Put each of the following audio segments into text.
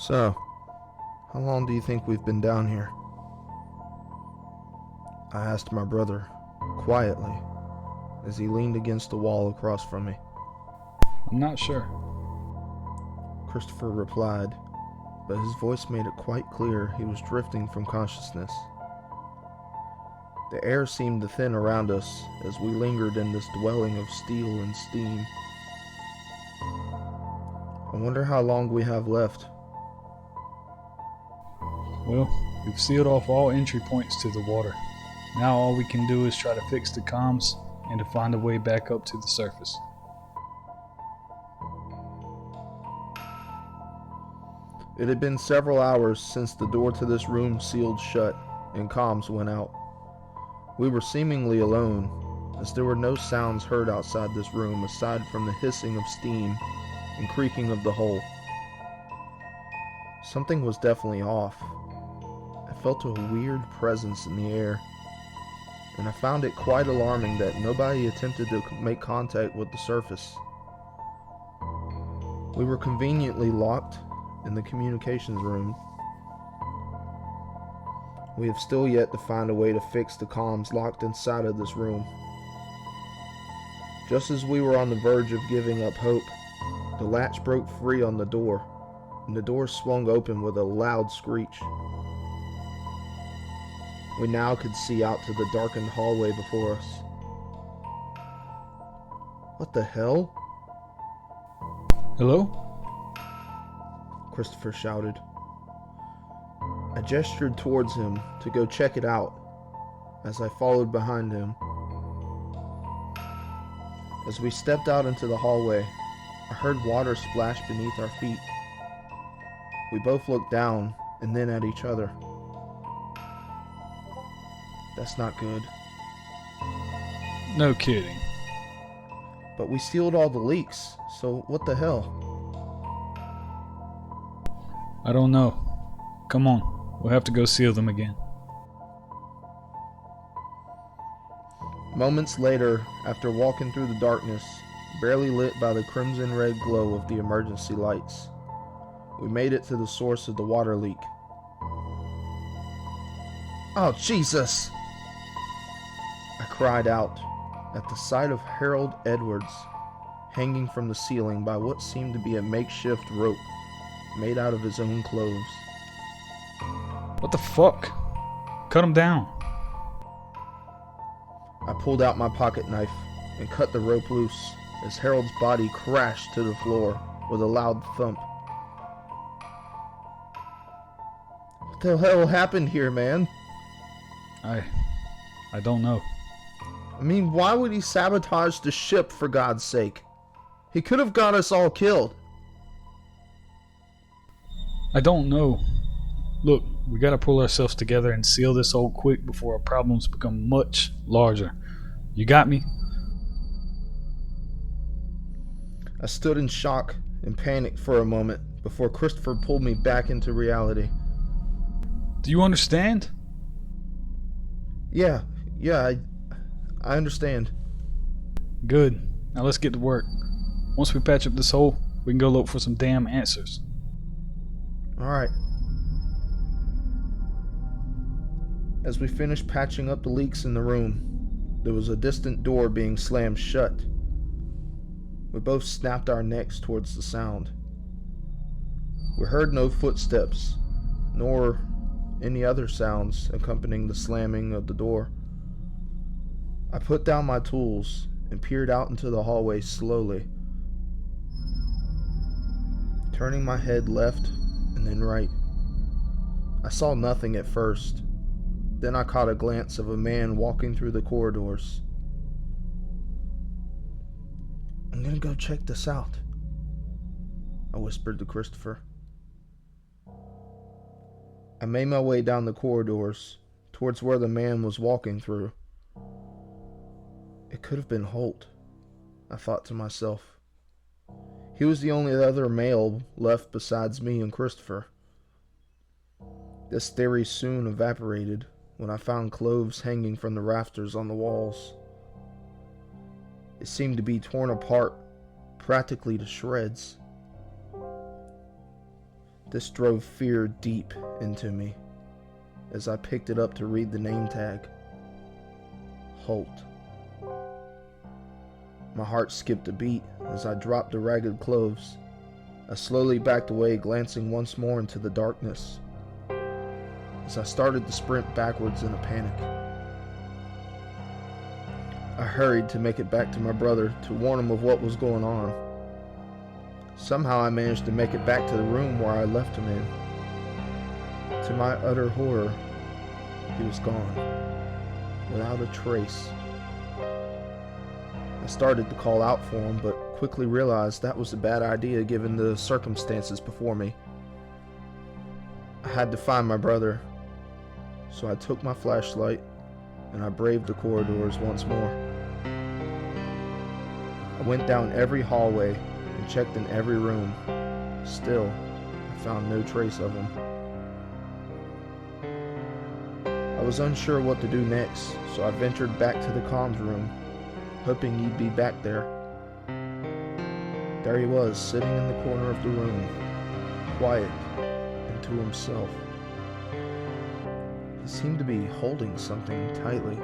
So, how long do you think we've been down here? I asked my brother, quietly, as he leaned against the wall across from me. I'm not sure. Christopher replied, but his voice made it quite clear he was drifting from consciousness. The air seemed to thin around us as we lingered in this dwelling of steel and steam. I wonder how long we have left. Well, we've sealed off all entry points to the water. Now all we can do is try to fix the comms and to find a way back up to the surface. It had been several hours since the door to this room sealed shut and comms went out. We were seemingly alone, as there were no sounds heard outside this room aside from the hissing of steam and creaking of the hull. Something was definitely off. I felt a weird presence in the air, and I found it quite alarming that nobody attempted to make contact with the surface. We were conveniently locked in the communications room. We have still yet to find a way to fix the comms locked inside of this room. Just as we were on the verge of giving up hope, the latch broke free on the door, and the door swung open with a loud screech. We now could see out to the darkened hallway before us. What the hell? Hello? Christopher shouted. I gestured towards him to go check it out as I followed behind him. As we stepped out into the hallway, I heard water splash beneath our feet. We both looked down and then at each other. That's not good. No kidding. But we sealed all the leaks, so what the hell? I don't know. Come on. We'll have to go seal them again. Moments later, after walking through the darkness, barely lit by the crimson red glow of the emergency lights, we made it to the source of the water leak. Oh, Jesus! I cried out at the sight of Harold Edwards hanging from the ceiling by what seemed to be a makeshift rope made out of his own clothes. What the fuck? Cut him down. I pulled out my pocket knife and cut the rope loose as Harold's body crashed to the floor with a loud thump. What the hell happened here, man? I don't know. I mean, why would he sabotage the ship, for God's sake? He could have got us all killed. I don't know. Look, we gotta pull ourselves together and seal this hole quick before our problems become much larger. You got me? I stood in shock and panic for a moment before Christopher pulled me back into reality. Do you understand? Yeah, I understand. Good. Now let's get to work. Once we patch up this hole, we can go look for some damn answers. Alright. As we finished patching up the leaks in the room, there was a distant door being slammed shut. We both snapped our necks towards the sound. We heard no footsteps, nor any other sounds accompanying the slamming of the door. I put down my tools and peered out into the hallway slowly, turning my head left and then right. I saw nothing at first. Then I caught a glance of a man walking through the corridors. I'm gonna go check this out, I whispered to Christopher. I made my way down the corridors towards where the man was walking through. It could have been Holt, I thought to myself. He was the only other male left besides me and Christopher. This theory soon evaporated when I found clothes hanging from the rafters on the walls. It seemed to be torn apart, practically to shreds. This drove fear deep into me as I picked it up to read the name tag. Holt. My heart skipped a beat as I dropped the ragged clothes. I slowly backed away, glancing once more into the darkness as I started to sprint backwards in a panic. I hurried to make it back to my brother to warn him of what was going on. Somehow I managed to make it back to the room where I left him in. To my utter horror, he was gone, without a trace. I started to call out for him, but quickly realized that was a bad idea given the circumstances before me. I had to find my brother, so I took my flashlight and I braved the corridors once more. I went down every hallway and checked in every room. Still, I found no trace of him. I was unsure what to do next, so I ventured back to the comms room, hoping he'd be back there. There he was, sitting in the corner of the room, quiet and to himself. He seemed to be holding something tightly.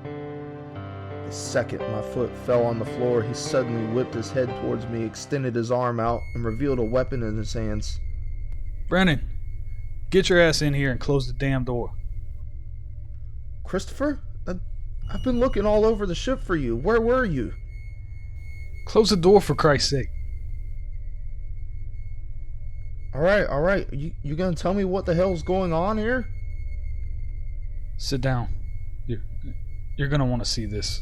The second my foot fell on the floor, he suddenly whipped his head towards me, extended his arm out, and revealed a weapon in his hands. Brennan, get your ass in here and close the damn door. Christopher? I've been looking all over the ship for you. Where were you? Close the door for Christ's sake. Alright. You gonna tell me what the hell's going on here? Sit down. You're gonna want to see this.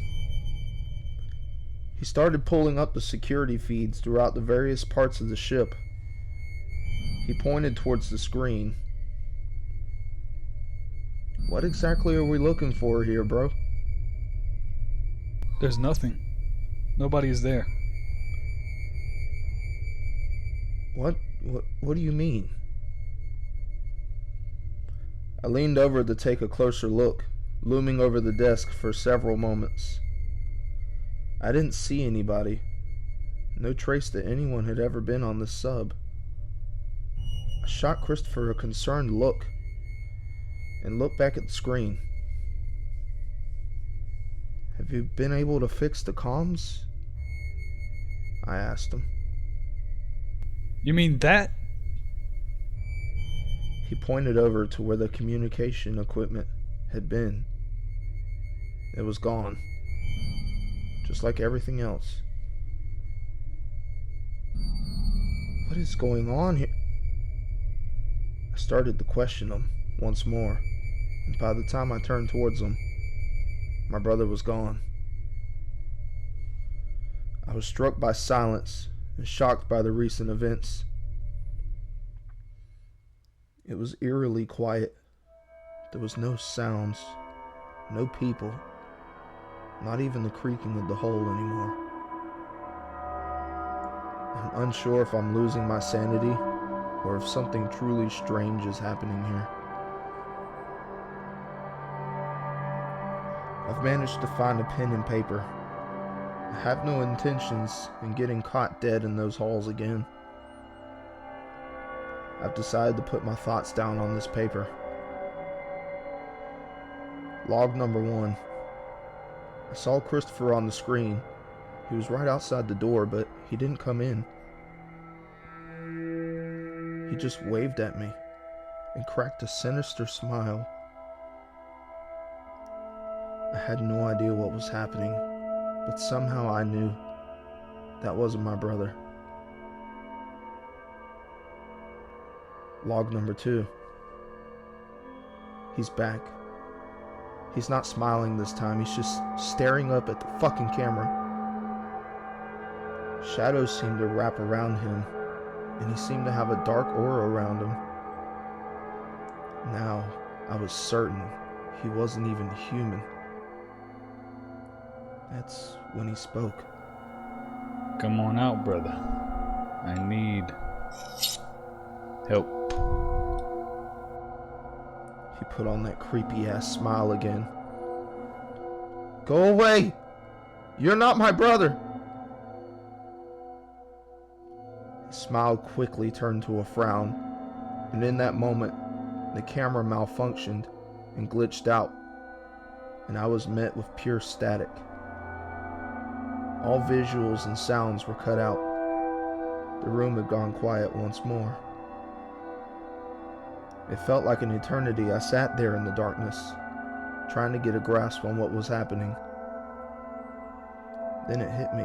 He started pulling up the security feeds throughout the various parts of the ship. He pointed towards the screen. What exactly are we looking for here, bro? There's nothing. Nobody is there. What do you mean? I leaned over to take a closer look, looming over the desk for several moments. I didn't see anybody. No trace that anyone had ever been on this sub. I shot Christopher a concerned look and looked back at the screen. Have you been able to fix the comms? I asked him. You mean that? He pointed over to where the communication equipment had been. It was gone, just like everything else. What is going on here? I started to question him once more, and by the time I turned towards him, my brother was gone. I was struck by silence and shocked by the recent events. It was eerily quiet. There was no sounds, no people, not even the creaking of the hull anymore. I'm unsure if I'm losing my sanity or if something truly strange is happening here. I've managed to find a pen and paper. I have no intentions in getting caught dead in those halls again. I've decided to put my thoughts down on this paper. Log number 1. I saw Christopher on the screen. He was right outside the door, but he didn't come in. He just waved at me and cracked a sinister smile. I had no idea what was happening, but somehow I knew that wasn't my brother. Log number 2. He's back. He's not smiling this time, he's just staring up at the fucking camera. Shadows seemed to wrap around him, and he seemed to have a dark aura around him. Now, I was certain he wasn't even human. That's when he spoke. Come on out, brother. I need help. He put on that creepy ass smile again. Go away! You're not my brother! The smile quickly turned to a frown, and in that moment, the camera malfunctioned and glitched out, and I was met with pure static. All visuals and sounds were cut out. The room had gone quiet once more. It felt like an eternity I sat there in the darkness, trying to get a grasp on what was happening. Then it hit me.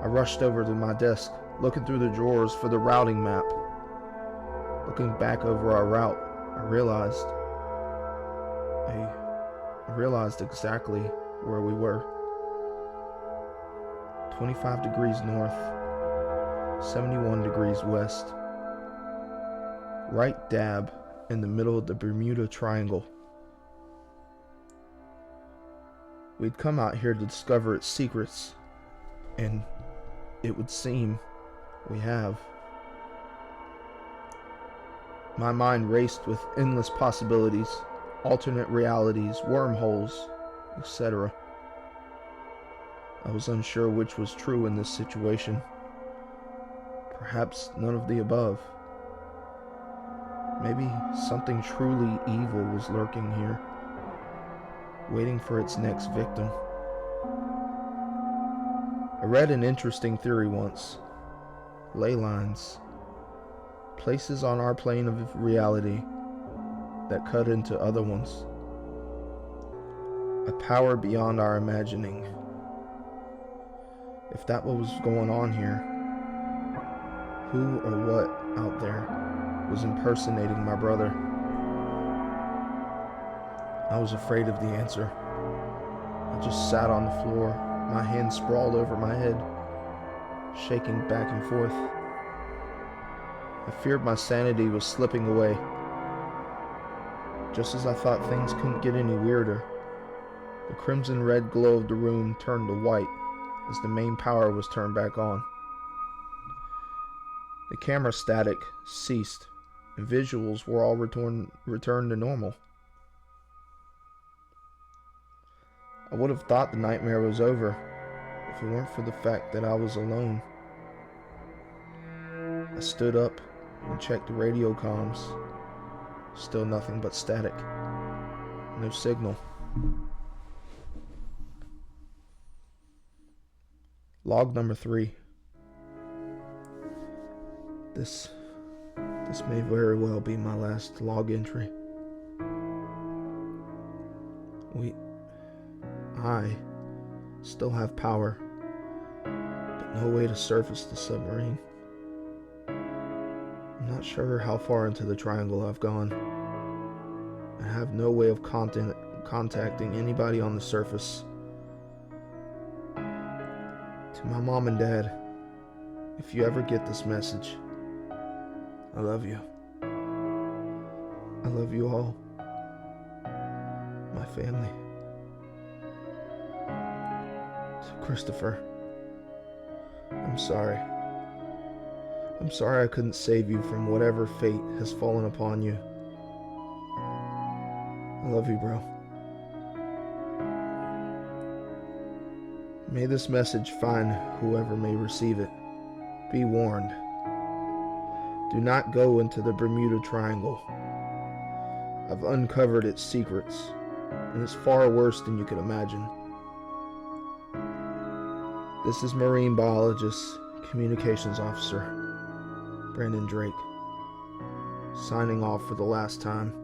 I rushed over to my desk, looking through the drawers for the routing map. Looking back over our route, I realized exactly where we were. 25 degrees north, 71 degrees west. Right dab in the middle of the Bermuda Triangle. We'd come out here to discover its secrets, and it would seem we have. My mind raced with endless possibilities, alternate realities, wormholes, etc. I was unsure which was true in this situation. Perhaps none of the above. Maybe something truly evil was lurking here, waiting for its next victim. I read an interesting theory once. Ley lines. Places on our plane of reality that cut into other ones. A power beyond our imagining. If that was going on here, who or what out there was impersonating my brother? I was afraid of the answer. I just sat on the floor, my hands sprawled over my head, shaking back and forth. I feared my sanity was slipping away. Just as I thought things couldn't get any weirder, the crimson red glow of the room turned to white as the main power was turned back on. The camera static ceased, and visuals were all returned to normal. I would have thought the nightmare was over if it weren't for the fact that I was alone. I stood up and checked the radio comms. Still nothing but static. No signal. Log number 3. This may very well be my last log entry. I still have power, but no way to surface the submarine. I'm not sure how far into the triangle I've gone. I have no way of contacting anybody on the surface. To my mom and dad, if you ever get this message, I love you. I love you all. My family. To Christopher, I'm sorry. I'm sorry I couldn't save you from whatever fate has fallen upon you. I love you, bro. May this message find whoever may receive it. Be warned. Do not go into the Bermuda Triangle. I've uncovered its secrets, and it's far worse than you could imagine. This is Marine Biologist, Communications Officer, Brandon Drake, signing off for the last time.